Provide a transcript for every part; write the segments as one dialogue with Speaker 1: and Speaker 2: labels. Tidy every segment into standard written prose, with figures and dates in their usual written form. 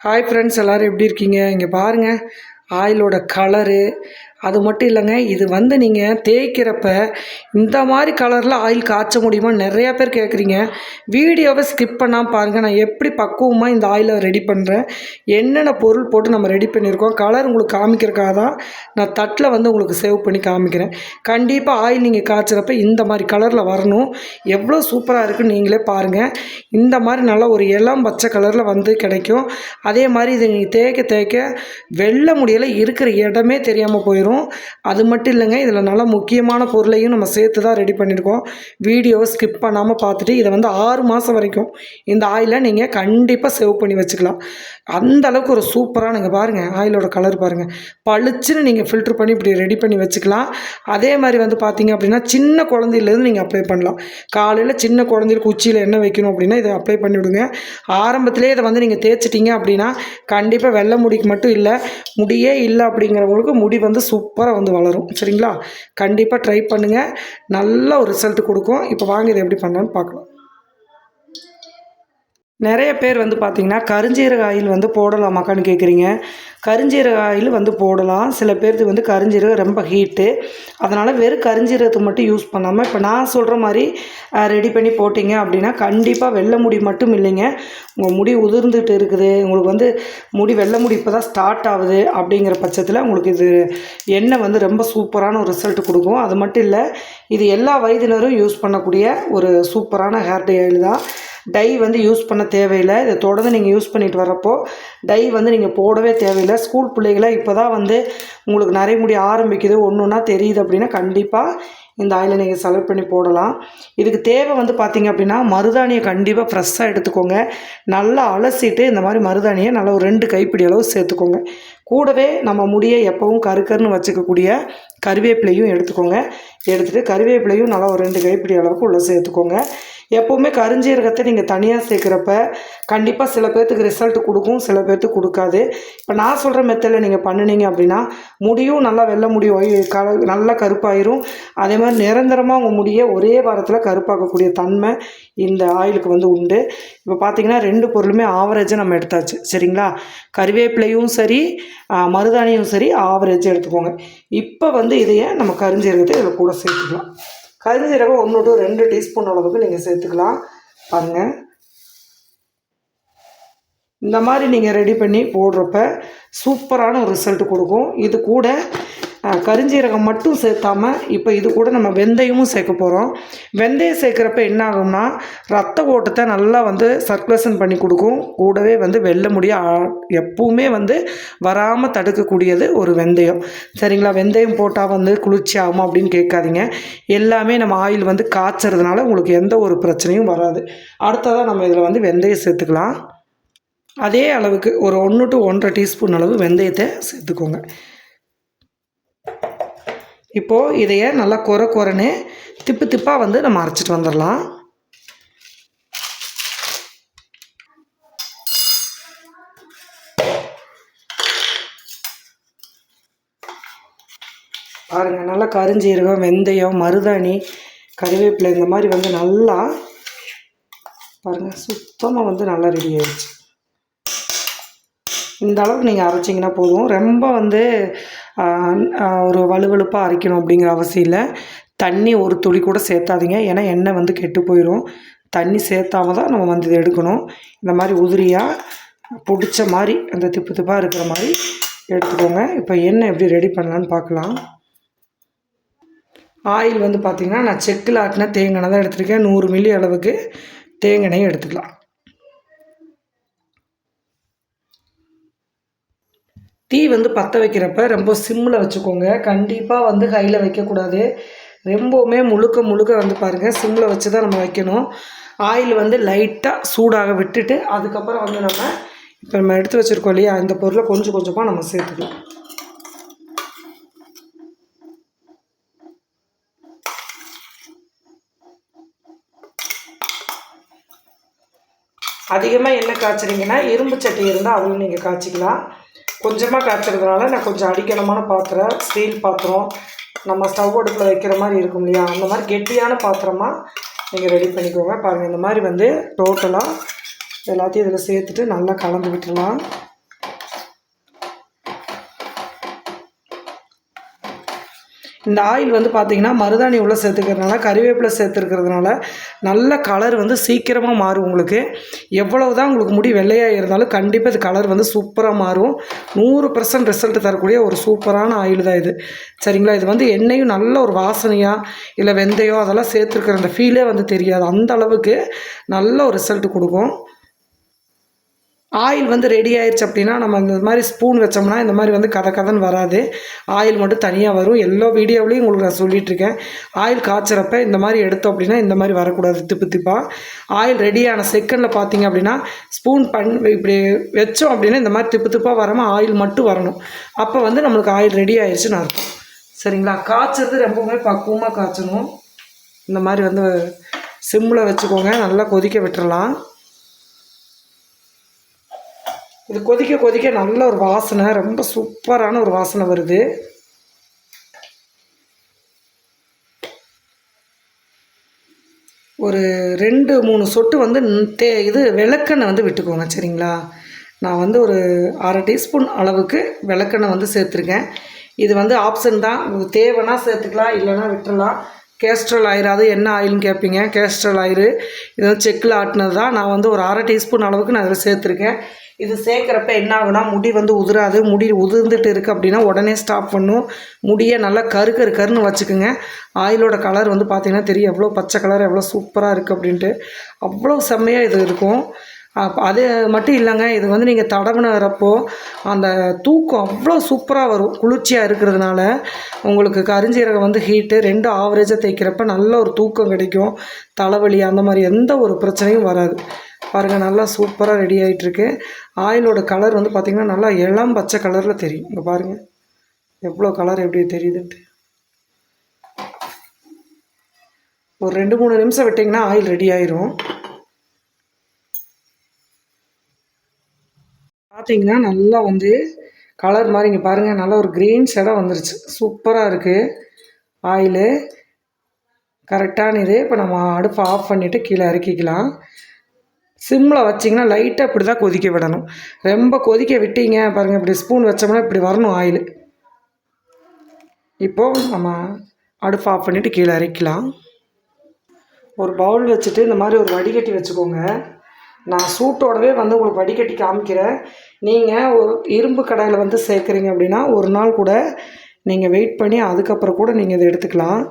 Speaker 1: Hi friends, எல்லோரும் எப்படி இருக்கீங்க? இங்கே பாருங்கள், ஆயிலோட கலரு அது மட்டும் இல்லைங்க. இது வந்து நீங்கள் தேய்க்கிறப்ப இந்த மாதிரி கலரில் ஆயில் காய்ச்ச முடியுமா நிறையா பேர் கேட்குறீங்க. வீடியோவை ஸ்கிப் பண்ணாமல் பாருங்கள். நான் எப்படி பக்குவமாக இந்த ஆயிலை ரெடி பண்ணுறேன், என்னென்ன பொருள் போட்டு நம்ம ரெடி பண்ணியிருக்கோம், கலர் உங்களுக்கு காமிக்கிறக்காக தான் நான் தட்டில் வந்து உங்களுக்கு சேவ் பண்ணி காமிக்கிறேன். கண்டிப்பாக ஆயில் நீங்கள் காய்ச்சிறப்ப இந்த மாதிரி கலரில் வரணும். எவ்வளோ சூப்பராக இருக்குன்னு நீங்களே பாருங்கள். இந்த மாதிரி நல்லா ஒரு இளம் பச்சை கலரில் வந்து கிடைக்கும். அதே மாதிரி இதை நீங்கள் தேய்க்க தேய்க்க வெள்ளை முடியலை இருக்கிற இடமே தெரியாமல் போயிடும். அது மட்டும் இல்லைங்க, இதில் நல்லா முக்கியமான பொருளையும் நம்ம சேர்த்து தான் ரெடி பண்ணியிருக்கோம். வீடியோவை ஸ்கிப் பண்ணாமல் பார்த்துட்டு இதை வந்து 6 மாதம் வரைக்கும் இந்த ஆயிலை நீங்கள் கண்டிப்பாக சேவ் பண்ணி வச்சுக்கலாம். அந்த அளவுக்கு ஒரு சூப்பராக நீங்கள் பாருங்கள், ஆயிலோட கலர் பாருங்கள், பளிச்சுன்னு நீங்கள் ஃபில்ட்ரு பண்ணி இப்படி ரெடி பண்ணி வச்சுக்கலாம். அதே மாதிரி வந்து பார்த்தீங்க அப்படின்னா சின்ன குழந்தையிலேருந்து நீங்கள் அப்ளை பண்ணலாம். காலையில் சின்ன குழந்தைகளுக்கு உச்சியில் என்ன வைக்கணும் அப்படின்னா இதை அப்ளை பண்ணிவிடுங்க. ஆரம்பத்திலே இதை வந்து நீங்கள் தேய்ச்சிட்டிங்க அப்படின்னா கண்டிப்பாக வெள்ளை முடிக்கு மட்டும் இல்லை, முடியே இல்லை அப்படிங்கிறவங்களுக்கு முடி வந்து சூப்பராக வந்து வளரும். சரிங்களா? கண்டிப்பாக ட்ரை பண்ணுங்கள், நல்ல ஒரு ரிசல்ட் கொடுக்கும். இப்போ வாங்க இதை எப்படி பண்ணலான்னு பார்க்கலாம். நிறைய பேர் வந்து பார்த்திங்கன்னா கருஞ்சீரக ஆயில் வந்து போடலாமாக்கான்னு கேட்குறீங்க. கருஞ்சீரக ஆயில் வந்து போடலாம். சில பேருக்கு வந்து கருஞ்சீரகம் ரொம்ப ஹீட்டு, அதனால் வெறும் கருஞ்சீரகத்தை மட்டும் யூஸ் பண்ணாமல் இப்போ நான் சொல்கிற மாதிரி ரெடி பண்ணி போட்டிங்க அப்படின்னா கண்டிப்பாக வெள்ளை முடி மட்டும் இல்லைங்க, உங்கள் முடி உதிர்ந்துட்டு இருக்குது, உங்களுக்கு வந்து முடி வெள்ளை முடி இப்போ தான் ஸ்டார்ட் ஆகுது அப்படிங்கிற பட்சத்தில் உங்களுக்கு இது எண்ணெய் வந்து ரொம்ப சூப்பரான ஒரு ரிசல்ட் கொடுக்கும். அது மட்டும் இல்லை, இது எல்லா வயதினரும் யூஸ் பண்ணக்கூடிய ஒரு சூப்பரான ஹேர் டை ஆயில் தான். டை வந்து யூஸ் பண்ண தேவையில்லை. இதை தொடர்ந்து நீங்கள் யூஸ் பண்ணிட்டு வரப்போ டை வந்து நீங்கள் போடவே தேவையில்லை. ஸ்கூல் பிள்ளைகளை இப்போ தான் வந்து உங்களுக்கு நிறைய முடி ஆரம்பிக்குது, ஒன்று ஒன்றா தெரியுது அப்படின்னா கண்டிப்பாக இந்த ஆயிலை நீங்கள் செலக்ட் பண்ணி போடலாம். இதுக்கு தேவை வந்து பார்த்திங்க அப்படின்னா மருதாணியை கண்டிப்பாக ஃப்ரெஷ்ஷாக எடுத்துக்கோங்க. நல்லா அலசிட்டு இந்த மாதிரி மருதாணியை நல்லா ஒரு 2 கைப்பிடி அளவு சேர்த்துக்கோங்க. கூடவே நம்ம முடியை எப்பவும் கருக்கருன்னு வச்சுக்கக்கூடிய கருவேப்பிலையும் எடுத்துக்கோங்க. எடுத்துகிட்டு கருவேப்பிலையும் நல்லா ஒரு 2 கைப்பிடி அளவுக்கு உள்ளே சேர்த்துக்கோங்க. எப்போவுமே கருஞ்சீரகத்தை நீங்கள் தனியாக சேர்க்குறப்ப கண்டிப்பாக சில பேர்த்துக்கு ரிசல்ட் கொடுக்கும், சில பேர்த்துக்கு கொடுக்காது. இப்போ நான் சொல்கிற மெத்தடில் நீங்கள் பண்ணினீங்க அப்படின்னா முடியும் நல்லா வெள்ளை முடியும் நல்லா கருப்பாயிரும். அதே மாதிரி நிரந்தரமாக உங்கள் முடியை ஒரே வாரத்தில் கருப்பாக்கக்கூடிய தன்மை இந்த ஆயிலுக்கு வந்து உண்டு. இப்போ பார்த்திங்கன்னா 2 பொருளுமே ஆவரேஜாக நம்ம எடுத்தாச்சு. சரிங்களா? கருவேப்பிலையும் சரி மருதாணியும் சரி ஆவரேஜாக எடுத்துக்கோங்க. இப்போ வந்து இதையே நம்ம கருஞ்சீரகத்தை இதில் கூட சேர்த்துக்கலாம். கருஞ்சீரகம் 1 to 2 டீஸ்பூன் அளவுக்கு நீங்கள் சேர்த்துக்கலாம். பாருங்கள், இந்த மாதிரி நீங்கள் ரெடி பண்ணி போடுறப்ப சூப்பரான ஒரு ரிசல்ட் கொடுக்கும். இது கூட கருஞ்சீரகம் மட்டும் சேர்த்தாமல் இப்போ இது கூட நம்ம வெந்தயமும் சேர்க்க போகிறோம். வெந்தயம் சேர்க்குறப்ப என்ன ஆகும்னா ரத்த ஓட்டத்தை நல்லா வந்து சர்க்குலேஷன் பண்ணி கொடுக்கும். கூடவே வந்து வெள்ளை முடிய எப்பவுமே வந்து வராமல் தடுக்கக்கூடியது ஒரு வெந்தயம். சரிங்களா? வெந்தயம் போட்டால் வந்து குளிர்ச்சி ஆகுமா அப்படின்னு கேட்காதீங்க. எல்லாமே நம்ம ஆயில் வந்து காய்ச்சறதுனால உங்களுக்கு எந்த ஒரு பிரச்சனையும் வராது. அடுத்ததாக நம்ம இதில் வந்து வெந்தயம் சேர்த்துக்கலாம். அதே அளவுக்கு ஒரு 1 to 1.5 டீஸ்பூன் அளவு வெந்தயத்தை சேர்த்துக்கோங்க. இப்போது இதையே நல்லா கொரன்னு திப்பாக வந்து நம்ம அரைச்சிட்டு வந்துடலாம். பாருங்கள், நல்லா கருஞ்சீரகம், வெந்தயம், மருதாணி, கருவேப்பிலை இந்த மாதிரி வந்து நல்லா பாருங்கள் சுத்தமாக வந்து நல்லா ரெடி ஆகிடுச்சு. இந்த அளவுக்கு நீங்கள் அரைச்சிங்கன்னா போதும். ரொம்ப வந்து ஒரு வலுவலுப்பாக அரைக்கணும் அப்படிங்கிற அவசியம் இல்லை. தண்ணி ஒரு துளி கூட சேர்த்தாதீங்க, ஏன்னா எண்ணெய் வந்து கெட்டு போயிடும். தண்ணி சேர்த்தாம தான் நம்ம வந்து இதை எடுக்கணும். இந்த மாதிரி உதிரியாக பிடிச்ச மாதிரி அந்த திப்பாக இருக்கிற மாதிரி எடுத்துக்கோங்க. இப்போ எண்ணெய் எப்படி ரெடி பண்ணலான்னு பார்க்கலாம். ஆயில் வந்து பார்த்திங்கன்னா நான் செக்கில் ஆட்டின தேங்காய் தான் எடுத்துருக்கேன். 100 மில்லி அளவுக்கு தேங்காய் எடுத்துக்கலாம். தீ வந்து பற்ற வைக்கிறப்ப ரொம்ப சிம்மில் வச்சுக்கோங்க. கண்டிப்பாக வந்து ஹையில் வைக்கக்கூடாது. ரொம்பவுமே முழுக்க வந்து பாருங்கள் சிம்மில் வச்சு தான் நம்ம வைக்கணும். ஆயில் வந்து லைட்டாக சூடாக விட்டுட்டு அதுக்கப்புறம் வந்து இப்போ நம்ம எடுத்து வச்சுருக்கோம் இல்லையா, இந்த பொருளை கொஞ்சம் கொஞ்சமாக நம்ம சேர்த்துக்கலாம். அதிகமாக எண்ணெய் காய்ச்சிட்டிங்கன்னா இரும்பு சட்டி இருந்தால் அதுவும் நீங்கள் காய்ச்சிக்கலாம். கொஞ்சமாக காய்ச்சறதுனால நான் கொஞ்சம் அடிக்கணமான பாத்திரம், ஸ்டீல் பாத்திரம், நம்ம ஸ்டவ் அடுப்பில் வைக்கிற மாதிரி இருக்கும் இல்லையா, அந்த மாதிரி கெட்டியான பாத்திரமாக நீங்கள் ரெடி பண்ணிக்கோங்க. பாருங்கள், இந்த மாதிரி வந்து டோட்டலாக எல்லாத்தையும் இதில் சேர்த்துட்டு நல்லா கலந்து விட்டுடலாம். இந்த ஆயில் வந்து பார்த்திங்கன்னா மருதாணி உள்ளே சேர்த்துக்கிறதுனால, கறிவேப்பிலை சேர்த்துருக்கிறதுனால நல்ல கலர் வந்து சீக்கிரமாக மாறும் உங்களுக்கு. எவ்வளவு தான் உங்களுக்கு முடி வெள்ளையாக இருந்தாலும் கண்டிப்பாக இது கலர் வந்து சூப்பராக மாறும். 100% ரிசல்ட் தரக்கூடிய ஒரு சூப்பரான ஆயில் தான் இது. சரிங்களா? இது வந்து எண்ணெயும் நல்ல ஒரு வாசனையாக இல்லை வெந்தயம் அதெல்லாம் சேர்த்துருக்கிற அந்த ஃபீலே வந்து தெரியாது. அந்த அளவுக்கு நல்ல ஒரு ரிசல்ட் கொடுக்கும். ஆயில் வந்து ரெடி ஆயிடுச்சு அப்படின்னா நம்ம இந்த மாதிரி ஸ்பூன் வச்சோம்னா இந்த மாதிரி வந்து கதன்னு வராது. ஆயில் மட்டும் தனியாக வரும். எல்லா வீடியோவிலையும் உங்களுக்கு நான் சொல்லிகிட்ருக்கேன். ஆயில் காய்ச்சறப்ப இந்த மாதிரி எடுத்தோம் அப்படின்னா இந்த மாதிரி வரக்கூடாது திப்பு திப்பாக. ஆயில் ரெடியான செகண்டில் பார்த்தீங்க அப்படின்னா ஸ்பூன் இப்படி வச்சோம் அப்படின்னா இந்த மாதிரி திப்பு திப்பாக வராமல் ஆயில் மட்டும் வரணும். அப்போ வந்து நம்மளுக்கு ஆயில் ரெடி ஆயிடுச்சுன்னு அர்த்தம். சரிங்களா? காய்ச்சறது ரொம்பவுமே பக்குவமாக காய்ச்சணும். இந்த மாதிரி வந்து சிம்மில் வச்சுக்கோங்க. நல்லா கொதிக்க விட்டுறலாம். இது கொதிக்க கொதிக்க நல்ல ஒரு வாசனை, ரொம்ப சூப்பரான ஒரு வாசனை வருது. ஒரு 2-3 சொட்டு வந்து இது விளக்கெண்ணெய் வந்து விட்டுக்கோங்க. சரிங்களா? நான் வந்து ஒரு 1/2 டீஸ்பூன் அளவுக்கு விளக்கெண்ணெய் வந்து சேர்த்துருக்கேன். இது வந்து ஆப்ஷன் தான். உங்களுக்கு தேவைன்னா சேர்த்துக்கலாம், இல்லைன்னா விட்டுறலாம். கேஸ்ட்ரல் ஆயில், அது என்ன ஆயில்னு கேட்பீங்க. கேஸ்ட்ரல் ஆயிலு இது வந்து செக்கில் ஆட்டினது தான். நான் வந்து ஒரு 1/2 டீஸ்பூன் அளவுக்கு நான் இதில் சேர்த்துருக்கேன். இது சேர்க்குறப்ப என்ன ஆகுனா முடி வந்து உதிராது. முடி உதிர்ந்துட்டு இருக்குது அப்படின்னா உடனே ஸ்டாப் பண்ணும். முடியை நல்லா கருன்னு வச்சுக்குங்க. ஆயிலோட கலர் வந்து பார்த்திங்கன்னா தெரியும் எவ்வளோ பச்சை கலர் எவ்வளோ சூப்பராக இருக்குது அப்படின்ட்டு. அவ்வளோ செம்மையாக இது இருக்கும். அது மட்டும் இல்லைங்க, இது வந்து நீங்கள் தடவினறப்போ அந்த தூக்கம் அவ்வளோ சூப்பராக வரும். குளிர்ச்சியாக இருக்கிறதுனால உங்களுக்கு கருஞ்சீரகம் வந்து ஹீட்டு 2 ஆவரேஜாக தேய்க்கிறப்ப நல்ல ஒரு தூக்கம் கிடைக்கும். தலைவலி அந்த மாதிரி எந்த ஒரு பிரச்சனையும் வராது. பாருங்கள், நல்லா சூப்பராக ரெடி ஆகிட்டுருக்கு. ஆயிலோட கலர் வந்து பார்த்திங்கன்னா நல்லா இளம் பச்சை கலரில் தெரியும். இங்கே பாருங்கள் எவ்வளோ கலர் எப்படி தெரியுதுன்ட்டு. ஒரு 2-3 நிமிஷம் விட்டிங்கன்னா ஆயில் ரெடி ஆயிரும். பார்த்திங்கன்னா நல்லா வந்து கலர் மாதிரி இங்கே பாருங்கள் நல்லா ஒரு க்ரீன் ஷேடாக வந்துருச்சு. சூப்பராக இருக்குது ஆயிலு. கரெக்டான இது. இப்போ நம்ம அடுப்பை ஆஃப் பண்ணிவிட்டு கீழே இறக்கிக்கலாம். சிம்மில் வச்சிங்கன்னா லைட்டாக இப்படி தான் கொதிக்க விடணும். ரொம்ப கொதிக்க விட்டீங்க பாருங்கள், இப்படி ஸ்பூன் வச்சோம்னா இப்படி வரணும் ஆயில். இப்போது நம்ம அடுப்பை ஆஃப் பண்ணிவிட்டு கீழே இறக்கலாம். ஒரு பவுல் வச்சுட்டு இந்த மாதிரி ஒரு வடிகட்டி வச்சுக்கோங்க. நான் சூட்டோடவே வந்து உங்களுக்கு வடிகட்டி காமிக்கிறேன். நீங்கள் ஒரு இரும்பு கடாயில் வந்து சேர்க்குறீங்க அப்படின்னா ஒரு நாள் கூட நீங்கள் வெயிட் பண்ணி அதுக்கப்புறம் கூட நீங்கள் இதை எடுத்துக்கலாம்.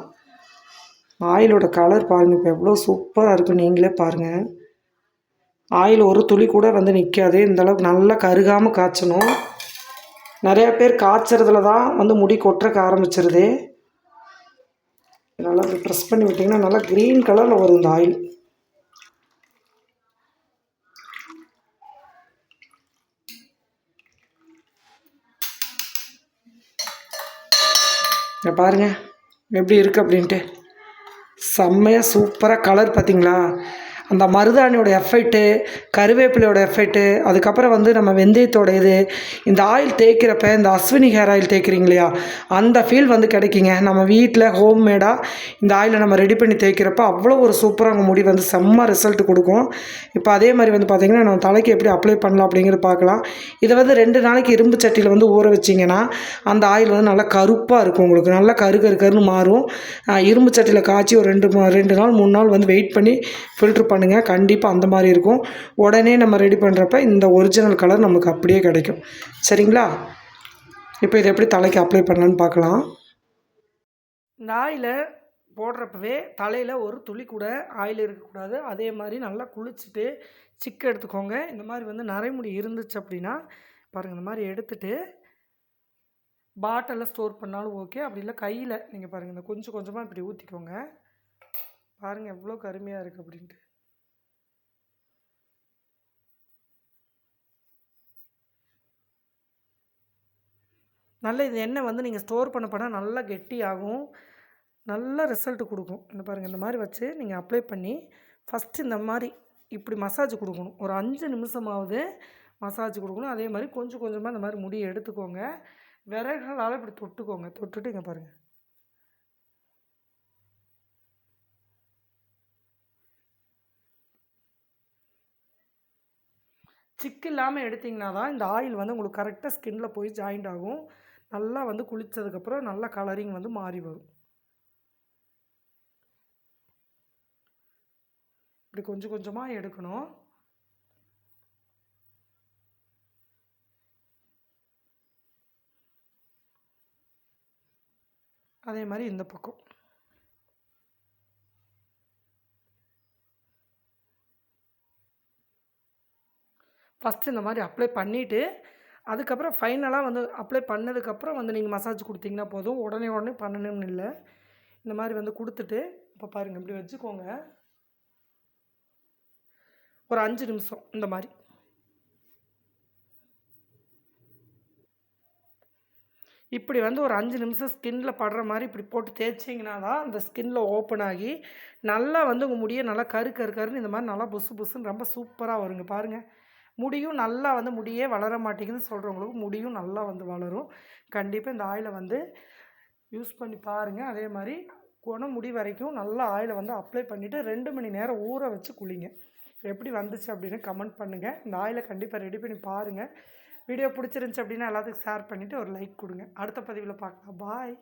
Speaker 1: ஆயிலோட கலர் பாருங்கள் இப்போ எவ்வளோ சூப்பராக இருக்குது. நீங்களே பாருங்கள், ஆயில் ஒரு துளி கூட வந்து நிற்காது. இந்தளவுக்கு நல்லா கருகாமல் காய்ச்சணும். நிறையா பேர் காய்ச்சறதுல தான் வந்து முடி கொட்டுறக்க ஆரம்பிச்சிருது. நல்லா ப்ரெஸ் பண்ணி விட்டிங்கன்னா நல்லா க்ரீன் கலரில் வரும் இந்த ஆயில். பாருங்கள் எப்படி இருக்குது அப்படின்ட்டு. செம்மையாக சூப்பராக கலர் பார்த்திங்களா? அந்த மருதாணியோட எஃபெக்ட்டு, கருவேப்பிலையோட எஃபெக்ட்டு, அதுக்கப்புறம் வந்து நம்ம வெந்தயத்தோட இது, இந்த ஆயில் தேய்க்கிறப்ப இந்த அஸ்வினி ஹேர் ஆயில் தேய்க்கிறீங்க இல்லையா, அந்த ஃபீல் வந்து கிடைக்குங்க. நம்ம வீட்டில் ஹோம்மேடாக இந்த ஆயிலை நம்ம ரெடி பண்ணி தேய்க்கிறப்ப அவ்வளோ ஒரு சூப்பராக முடி வந்து செம்ம ரிசல்ட் கொடுக்கும். இப்போ அதே மாதிரி வந்து பார்த்திங்கன்னா நம்ம தலைக்கு எப்படி அப்ளை பண்ணலாம் அப்படிங்கிறது பார்க்கலாம். இதை வந்து 2 நாளைக்கு இரும்பு சட்டியில் வந்து ஊற வச்சிங்கன்னா அந்த ஆயில் வந்து நல்லா கருப்பாக இருக்கும். உங்களுக்கு நல்லா கருன்னு மாறும். இரும்பு சட்டியில் காய்ச்சி ஒரு 2 நாள் 3 நாள் வந்து வெயிட் பண்ணி ஃபில்ட்ரு பண்ணுங்கள். கண்டிப்பாக அந்த மாதிரி இருக்கும். உடனே நம்ம ரெடி பண்ணுறப்ப இந்த ஒரிஜினல் கலர் நமக்கு அப்படியே கிடைக்கும். சரிங்களா? இப்போ இதை எப்படி தலைக்கு அப்ளை பண்ணலான்னு பார்க்கலாம். இந்த ஆயிலை போடுறப்பவே தலையில் ஒரு துளி கூட ஆயில் இருக்கக்கூடாது. அதே மாதிரி நல்லா குளிச்சுட்டு சிக்கு எடுத்துக்கோங்க. இந்த மாதிரி வந்து நரைமுடி இருந்துச்சு அப்படின்னா பாருங்கள், இந்த மாதிரி எடுத்துகிட்டு பாட்டிலில் ஸ்டோர் பண்ணாலும் ஓகே. அப்படி இல்லை கையில் நீங்கள் பாருங்கள், இந்த கொஞ்சம் கொஞ்சமாக இப்படி ஊற்றிக்கோங்க. பாருங்கள் எவ்வளோ கருமையாக இருக்குது அப்படின்ட்டு. நல்ல இது எண்ணெய் வந்து நீங்கள் ஸ்டோர் பண்ண நல்லா கெட்டியாகும். நல்ல ரிசல்ட் கொடுக்கும். இந்த பாருங்கள், இந்த மாதிரி வச்சு நீங்கள் அப்ளை பண்ணி ஃபஸ்ட்டு இந்த மாதிரி இப்படி மசாஜ் கொடுக்கணும். ஒரு 5 நிமிஷமாவது மசாஜ் கொடுக்கணும். அதே மாதிரி கொஞ்சம் கொஞ்சமாக இந்த மாதிரி முடியை எடுத்துக்கோங்க. விரல்களால் இப்படி தொட்டுக்கோங்க. தொட்டுட்டு இங்கே பாருங்கள், சிக்கு இல்லாமல் எடுத்திங்கன்னா தான் இந்த ஆயில் வந்து உங்களுக்கு கரெக்டாக ஸ்கின்னில் போய் ஜாயிண்ட் ஆகும். நல்லா வந்து குளித்ததுக்கப்புறம் நல்லா கலரிங் வந்து மாறி வரும். இப்படி கொஞ்சம் கொஞ்சமாக எடுக்கணும். அதே மாதிரி இந்த பக்கம் ஃபஸ்ட்டு இந்த மாதிரி அப்ளை பண்ணிவிட்டு அதுக்கப்புறம் ஃபைனலாக வந்து அப்ளை பண்ணதுக்கப்புறம் வந்து நீங்கள் மசாஜ் கொடுத்தீங்கன்னா போதும். உடனே உடனே பண்ணணும்னு இல்லை. இந்த மாதிரி வந்து கொடுத்துட்டு இப்போ பாருங்கள் இப்படி வச்சுக்கோங்க. ஒரு 5 நிமிஷம் இந்த மாதிரி இப்படி வந்து ஒரு 5 நிமிஷம் ஸ்கின்ல படுற மாதிரி இப்படி போட்டு தேய்ச்சிங்கன்னா தான் அந்த ஸ்கின்ல ஓப்பன் ஆகி நல்லா வந்து உங்கள் முடியை நல்லா கரு கரு கருன்னு இந்த மாதிரி நல்லா புசு புசுன்னு ரொம்ப சூப்பராக வருங்க. பாருங்கள், முடியும் நல்லா வந்து முடியே வளர மாட்டேங்குதுன்னு சொல்கிறவங்களுக்கு முடியும் நல்லா வந்து வளரும். கண்டிப்பாக இந்த ஆயிலை வந்து யூஸ் பண்ணி பாருங்கள். அதே மாதிரி முடி வரைக்கும் நல்லா ஆயிலை வந்து அப்ளை பண்ணிவிட்டு 2 மணி நேரம் ஊற வச்சு குளிங்க. எப்படி வந்துச்சு அப்படின்னு கமெண்ட் பண்ணுங்கள். இந்த ஆயிலை கண்டிப்பாக ரெடி பண்ணி பாருங்கள். வீடியோ பிடிச்சிருந்துச்சி அப்படின்னா எல்லாத்துக்கும் ஷேர் பண்ணிவிட்டு ஒரு லைக் கொடுங்க. அடுத்த பதிவில் பார்க்கலாம். பாய்.